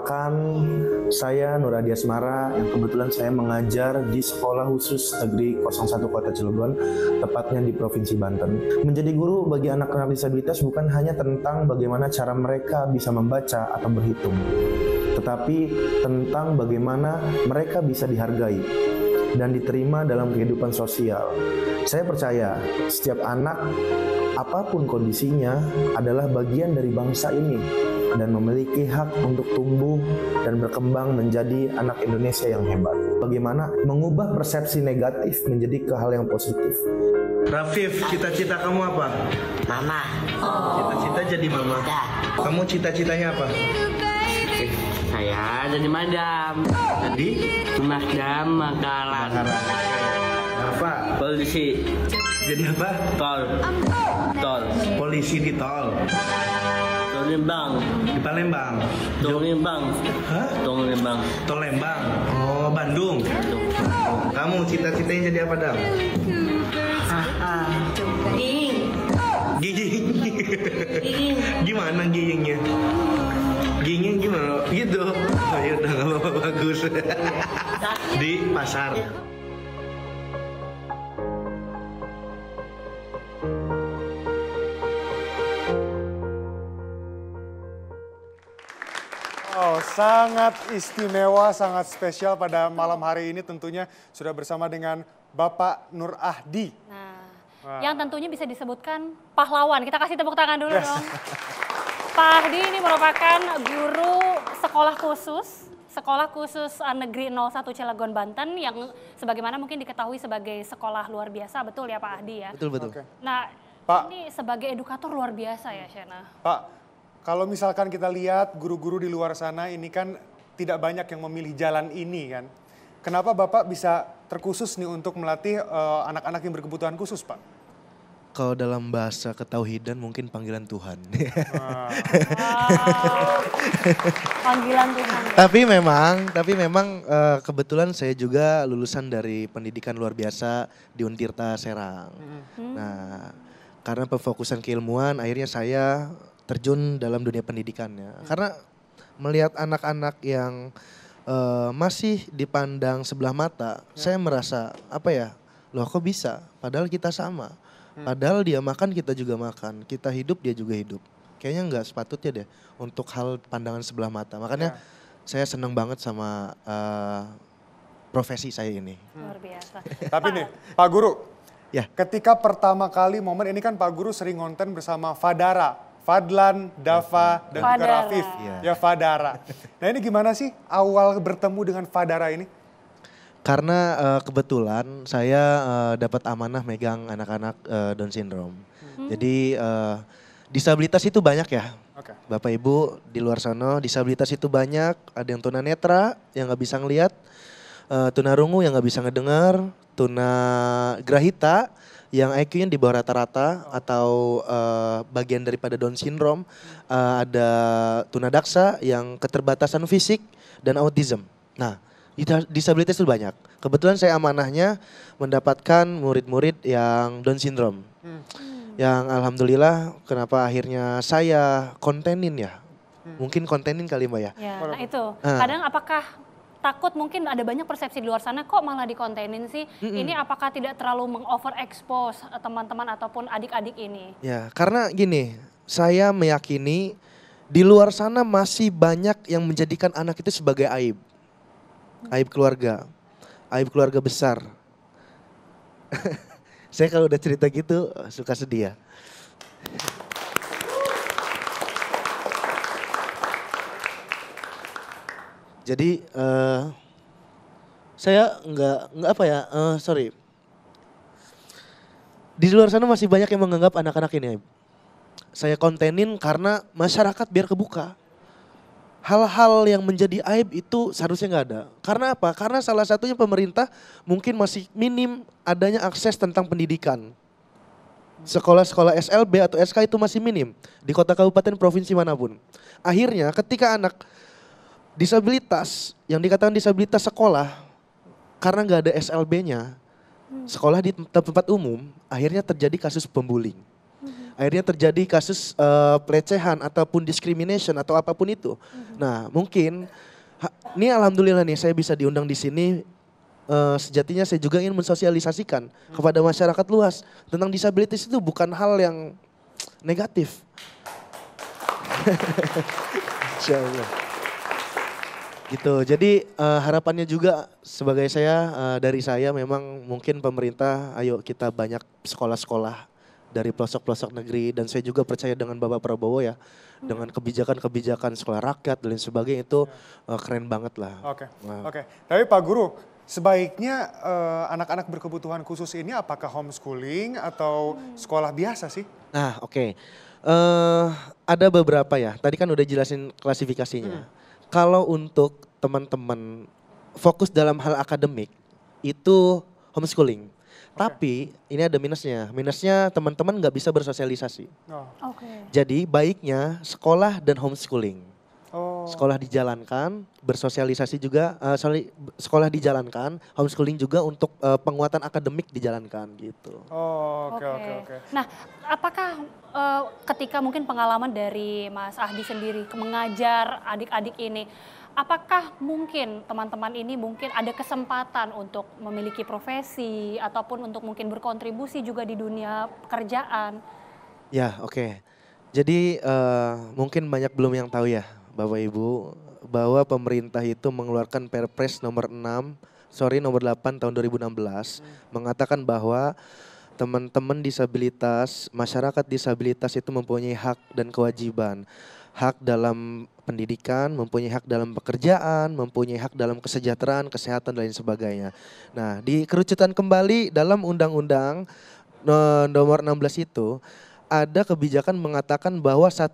Perkenalkan, saya Nur Adi Asmara yang kebetulan saya mengajar di Sekolah Khusus Negeri 01 Kota Cilegon, tepatnya di Provinsi Banten. Menjadi guru bagi anak-anak disabilitas bukan hanya tentang bagaimana cara mereka bisa membaca atau berhitung, tetapi tentang bagaimana mereka bisa dihargai dan diterima dalam kehidupan sosial. Saya percaya setiap anak, apapun kondisinya, adalah bagian dari bangsa ini dan memiliki hak untuk tumbuh dan berkembang menjadi anak Indonesia yang hebat. Bagaimana mengubah persepsi negatif menjadi ke hal yang positif. Rafif, cita-cita kamu apa? Mama. Cita-cita jadi mama. Ya. Kamu cita-citanya apa? Saya jadi madam. Jadi? Madam makanan. Apa? Polisi. Jadi apa? Tol. Tol. Polisi di tol. Tol Lembang. Di Palembang. Tol Lembang. Hah? Tol Lembang. Tol Lembang. Oh, Bandung. Kamu cita-citanya jadi apa, Dam? Giging. Gimana gigingnya? Gigingnya gimana? Gitu. Oh, ya udah nggak apa-apa, bagus. Di pasar. Oh, sangat istimewa, sangat spesial pada malam hari ini tentunya sudah bersama dengan Bapak Nur Ahdi. Nah, yang tentunya bisa disebutkan pahlawan. Kita kasih tepuk tangan dulu dong. Pak Ahdi ini merupakan guru sekolah khusus negeri 01 Cilegon, Banten yang sebagaimana mungkin diketahui sebagai sekolah luar biasa, betul ya Pak Ahdi ya? Betul. Oke. Nah, Pak. ini sebagai edukator luar biasa ya Shena. Pak, kalau misalkan kita lihat guru-guru di luar sana ini kan tidak banyak yang memilih jalan ini kan. Kenapa Bapak bisa terkhusus nih untuk melatih anak-anak yang berkebutuhan khusus, Pak? Kalau dalam bahasa ketauhidan mungkin panggilan Tuhan. Panggilan Tuhan. Tapi memang kebetulan saya juga lulusan dari pendidikan luar biasa di Untirta Serang. Nah, karena pemfokusan keilmuan akhirnya saya terjun dalam dunia pendidikannya. Karena melihat anak-anak yang masih dipandang sebelah mata, saya merasa loh kok bisa? Padahal kita sama. Padahal dia makan, kita juga makan. Kita hidup, dia juga hidup. Kayaknya nggak sepatutnya deh untuk hal pandangan sebelah mata. Makanya saya senang banget sama profesi saya ini. Luar biasa. Tapi nih, Pak Guru, Ya. ketika pertama kali momen ini kan Pak Guru sering ngonten bersama Fadara, Fadlan, Dava, dan juga Fadara. Rafif. Iya. Ya Fadara. Nah ini gimana sih awal bertemu dengan Fadara ini? Karena kebetulan saya dapat amanah megang anak-anak Down syndrome. Jadi disabilitas itu banyak ya. Oke. Bapak Ibu di luar sana disabilitas itu banyak. Ada yang tunanetra yang nggak bisa ngelihat, tunarungu yang nggak bisa ngedengar, tunagrahita yang IQ-nya di bawah rata-rata atau bagian daripada Down syndrome, ada tunadaksa yang keterbatasan fisik dan autism. Nah, disabilitas itu banyak. Kebetulan saya amanahnya mendapatkan murid-murid yang Down syndrome. Yang alhamdulillah kenapa akhirnya saya kontenin ya. Mungkin kontenin kali Mbak ya. Ya, nah itu. Kadang apakah takut mungkin ada banyak persepsi di luar sana kok malah dikontenin sih? Ini apakah tidak terlalu mengoverexpose teman-teman ataupun adik-adik ini? Ya, karena gini, saya meyakini di luar sana masih banyak yang menjadikan anak itu sebagai aib. Aib keluarga besar. Saya kalau udah cerita gitu suka sedih ya. Jadi saya sorry. Di luar sana masih banyak yang menganggap anak-anak ini aib. Saya kontenin karena masyarakat biar kebuka. Hal-hal yang menjadi aib itu seharusnya nggak ada. Karena apa? Karena salah satunya pemerintah mungkin masih minim adanya akses tentang pendidikan. Sekolah-sekolah SLB atau SK itu masih minim di kota kabupaten provinsi manapun. Akhirnya ketika anak disabilitas, yang dikatakan disabilitas sekolah, karena nggak ada SLB-nya, sekolah di tempat umum, akhirnya terjadi kasus pembuling. akhirnya terjadi kasus pelecehan ataupun discrimination atau apapun itu. Nah mungkin ini alhamdulillah nih saya bisa diundang di sini. Sejatinya saya juga ingin mensosialisasikan kepada masyarakat luas tentang disabilitas itu bukan hal yang negatif. Insya Allah. Gitu. Jadi harapannya juga sebagai dari saya memang mungkin pemerintah ayo kita banyak sekolah-sekolah dari pelosok-pelosok negeri dan saya juga percaya dengan Bapak Prabowo ya dengan kebijakan-kebijakan sekolah rakyat dan lain sebagainya itu keren banget lah. Oke. Tapi Pak Guru, sebaiknya anak-anak berkebutuhan khusus ini apakah homeschooling atau sekolah biasa sih? Nah oke. Ada beberapa ya, tadi kan udah jelasin klasifikasinya. Kalau untuk teman-teman fokus dalam hal akademik itu homeschooling. Tapi ini ada minusnya. Minusnya teman-teman nggak bisa bersosialisasi. Jadi baiknya sekolah dan homeschooling. Sekolah dijalankan, bersosialisasi juga, sekolah dijalankan, homeschooling juga untuk penguatan akademik dijalankan gitu. Oke. Nah, apakah ketika mungkin pengalaman dari Mas Ahdi sendiri mengajar adik-adik ini, apakah mungkin teman-teman ini mungkin ada kesempatan untuk memiliki profesi ataupun untuk mungkin berkontribusi juga di dunia pekerjaan? Ya oke. Jadi mungkin banyak belum yang tahu ya Bapak Ibu bahwa pemerintah itu mengeluarkan Perpres nomor 8 tahun 2016 mengatakan bahwa teman-teman disabilitas, masyarakat disabilitas itu mempunyai hak dan kewajiban. Hak dalam pendidikan, mempunyai hak dalam pekerjaan, mempunyai hak dalam kesejahteraan, kesehatan dan lain sebagainya. Nah, dikerucutkan kembali dalam Undang-Undang nomor 16 itu ada kebijakan mengatakan bahwa 1%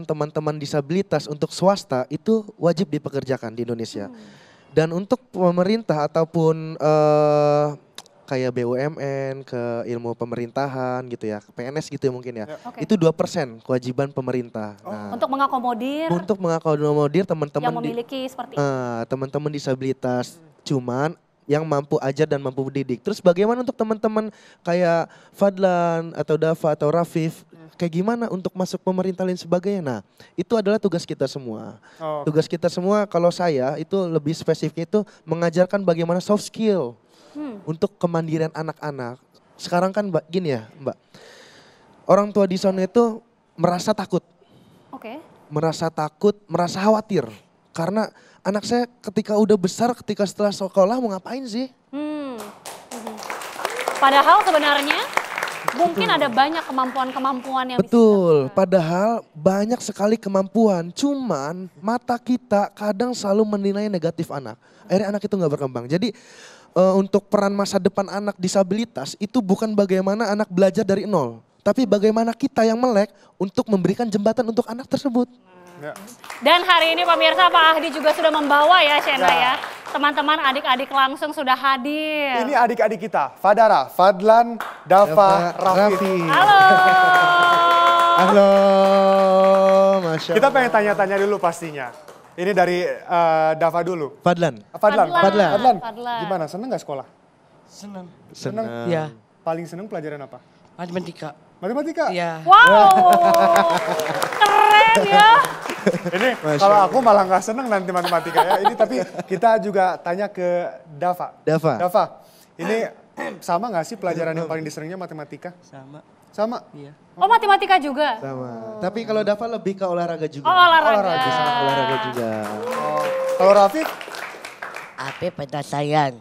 teman-teman disabilitas untuk swasta itu wajib dipekerjakan di Indonesia. Dan untuk pemerintah ataupun kayak BUMN, ke ilmu pemerintahan gitu ya, PNS gitu ya mungkin ya. Itu 2% kewajiban pemerintah. Nah, Untuk mengakomodir teman-teman yang memiliki seperti teman-teman disabilitas. Cuman yang mampu ajar dan mampu mendidik. Terus bagaimana untuk teman-teman kayak Fadlan atau Dava atau Rafif, kayak gimana untuk masuk pemerintah dan sebagainya. Nah, itu adalah tugas kita semua. Tugas kita semua kalau saya itu lebih spesifik itu mengajarkan bagaimana soft skill untuk kemandirian anak-anak. Sekarang kan gini ya Mbak, orang tua di sana itu merasa takut. Merasa takut, merasa khawatir. Karena anak saya ketika udah besar, ketika setelah sekolah mau ngapain sih? Padahal sebenarnya mungkin ada banyak kemampuan-kemampuan yang Betul, padahal banyak sekali kemampuan. Cuman mata kita kadang selalu menilai negatif anak. Akhirnya anak itu gak berkembang. Jadi untuk peran masa depan anak disabilitas itu bukan bagaimana anak belajar dari nol. Tapi bagaimana kita yang melek untuk memberikan jembatan untuk anak tersebut. Dan hari ini pemirsa Pak Ahdi juga sudah membawa ya Shendra ya. Teman-teman adik-adik langsung sudah hadir. Ini adik-adik kita, Fadara, Fadlan, Dava, Raffi. Halo. Halo, Masya Allah. Kita pengen tanya-tanya dulu pastinya. Ini dari Dava dulu. Fadlan. Fadlan. Gimana, seneng gak sekolah? Senang. Seneng? Ya, Paling seneng pelajaran apa? matematika. Matematika? Ya. Wow, keren ya. Ini kalau aku malah gak seneng nanti matematika ya. Ini tapi kita juga tanya ke Dava. Dava, ini sama gak sih pelajaran yang paling disenengnya matematika? Sama? Iya. Oh matematika juga? Sama. Tapi kalau Dava lebih ke olahraga juga. Oh olahraga. Sama olahraga juga. Kalau Rafif? Apa penyelesaian?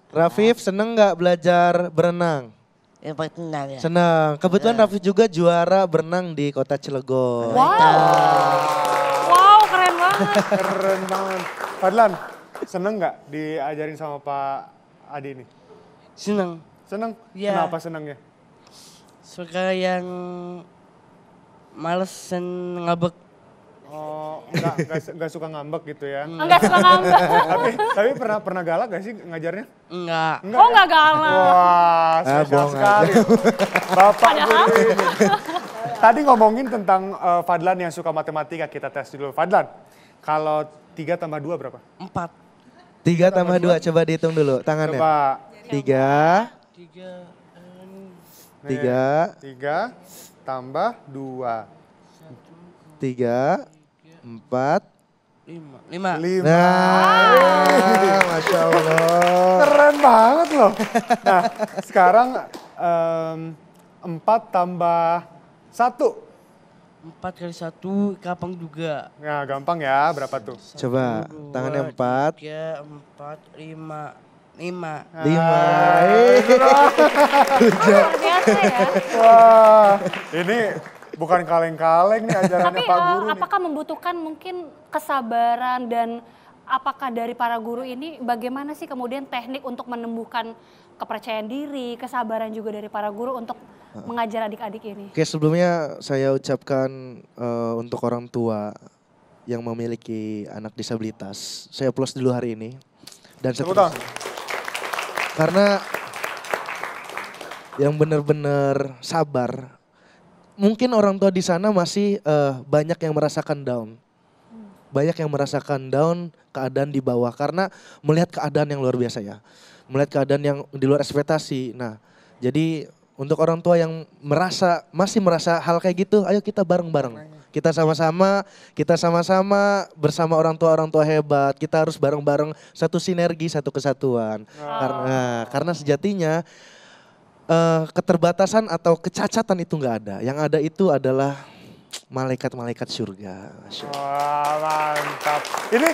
Rafif seneng gak belajar berenang? Yang pertama ya. Senang. Kebetulan Rafif juga juara berenang di kota Cilegon. Wow, keren banget. Keren banget. Fadlan, seneng gak diajarin sama Pak Adi ini? Senang. Seneng? Iya. Kenapa senengnya? Suka yang males dan ngabek. Oh, enggak suka ngambek gitu ya. Enggak suka ngambek. Tapi pernah galak gak sih ngajarnya? Enggak. Oh enggak galak. Wah, spesial sekali. Bapak guru ini. Tadi ngomongin tentang Fadlan yang suka matematika, kita tes dulu. Fadlan, kalau 3 tambah 2 berapa? 4. 3 tambah 2, coba dihitung dulu tangannya. Coba. 3. Nih, 3, 3 tambah 2. 3, 4. 5. 5. Nah, Masya Allah. Keren banget loh. Nah, sekarang 4 tambah 1. 4 kali 1 gampang juga. Nah, gampang ya. Berapa tuh? Coba, tangannya 4. 3, 4, 5. 5. 5. Luar biasa ya. Wah, ini bukan kaleng-kaleng nih ajarannya Tapi Pak Guru nih. apakah membutuhkan mungkin kesabaran dan apakah dari para guru ini bagaimana sih kemudian teknik untuk menumbuhkan kepercayaan diri, kesabaran juga dari para guru untuk mengajar adik-adik ini? Oke, sebelumnya saya ucapkan untuk orang tua yang memiliki anak disabilitas. Saya plus dulu hari ini. Dan Tepuk tangan. karena yang benar-benar sabar. Mungkin orang tua di sana masih banyak yang merasakan down. Banyak yang merasakan down, keadaan di bawah. Karena melihat keadaan yang luar biasa ya. Melihat keadaan yang di luar ekspektasi. Nah, jadi untuk orang tua yang masih merasa hal kayak gitu, ayo kita bareng-bareng. Kita sama-sama bersama orang tua hebat. Kita harus bareng-bareng, satu sinergi, satu kesatuan. Karena sejatinya keterbatasan atau kecacatan itu nggak ada. Yang ada itu adalah malaikat-malaikat surga. Wah, mantap. Ini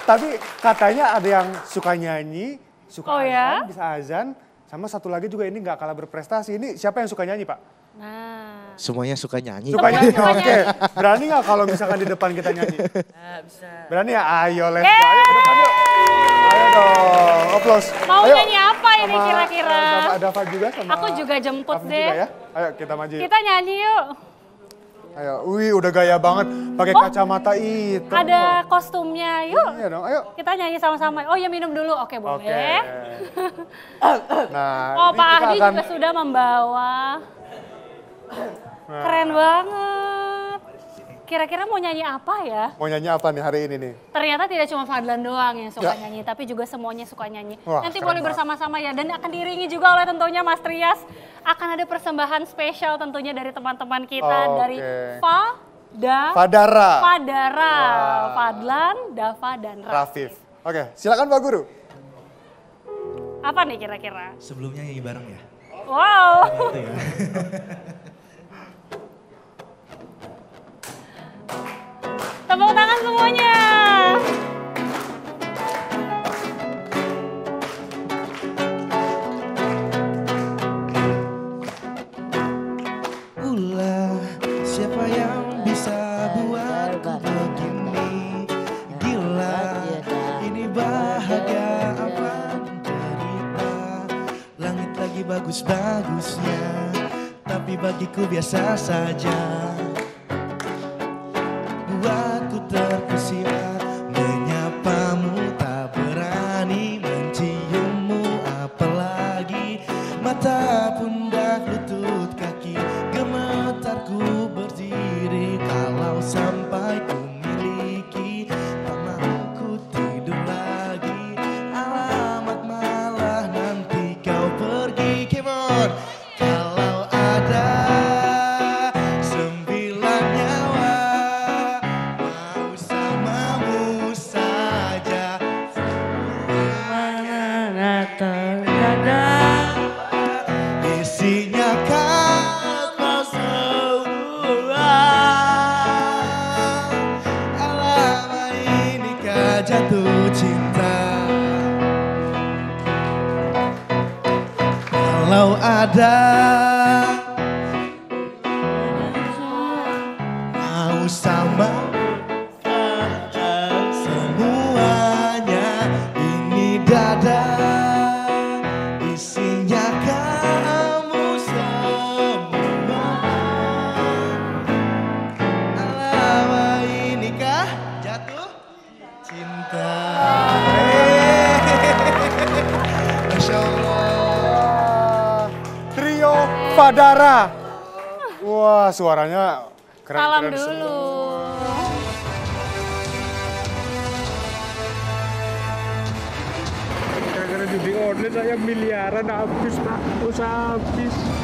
tapi katanya ada yang suka nyanyi, suka Oh ya? azan, bisa azan. Sama satu lagi juga ini nggak kalah berprestasi. Ini siapa yang suka nyanyi, Pak? Nah, Semuanya suka nyanyi. Suka nyanyi, oke. Berani nggak kalau misalkan di depan kita nyanyi? Bisa. Berani ya? Ayo, let's go. Ayo ke depan yuk. Ayo dong, aplaus. mau Ayo. nyanyi apa ini Sama, kira-kira? Dava juga sama. Aku juga jemput Dava deh. juga ya. Ayo kita maju. Yuk. Kita nyanyi yuk. Ayo, wih udah gaya banget. Pakai kacamata itu. Ada kostumnya, yuk. Iya dong, ayo. Kita nyanyi sama-sama. Oh ya minum dulu, oke boleh. Oke. Nah, Oh ini Pak kita Ahdi akan juga sudah membawa. Keren banget. Kira-kira mau nyanyi apa ya? mau nyanyi apa nih hari ini nih? Ternyata tidak cuma Fadlan doang yang suka Ya. nyanyi, tapi juga semuanya suka nyanyi. Wah, Nanti keren boleh banget. bersama-sama ya, dan akan diiringi juga oleh tentunya Mas Trias. Akan ada persembahan spesial tentunya dari teman-teman kita Oke. dari Fadara. Fadara, Wah. Fadlan, Dava, dan Rafif. Oke, silakan Pak Guru. Apa nih kira-kira? Sebelumnya nyanyi bareng ya. Wow. Tepuk tangan semuanya. Ulah siapa yang bisa buatku begini. Gila, ini bahagia apa cerita. Langit lagi bagus-bagusnya, tapi bagiku biasa saja. Buatku terpesona menyapamu, tak berani menciummu, apalagi mata, pundak, lutut, kaki, gemetarku berdiri. Kalau sampai ku miliki, tak mau ku tidur lagi. Alamat malah nanti kau pergi. Come on. Kalau ada 9 nyawa, mau samamu saja. Mana terkadang Isinya kau semua. Alamak, inikah jatuh cinta. Kalau ada mau sama semuanya, ini dada isinya kamu semua. Alamak, inikah jatuh cinta. Masya Allah. Trio Fadara. Wah, suaranya Salam keren-keren dulu. semua. Keren-keren judi online saya miliaran habis Pak. Usaha habis.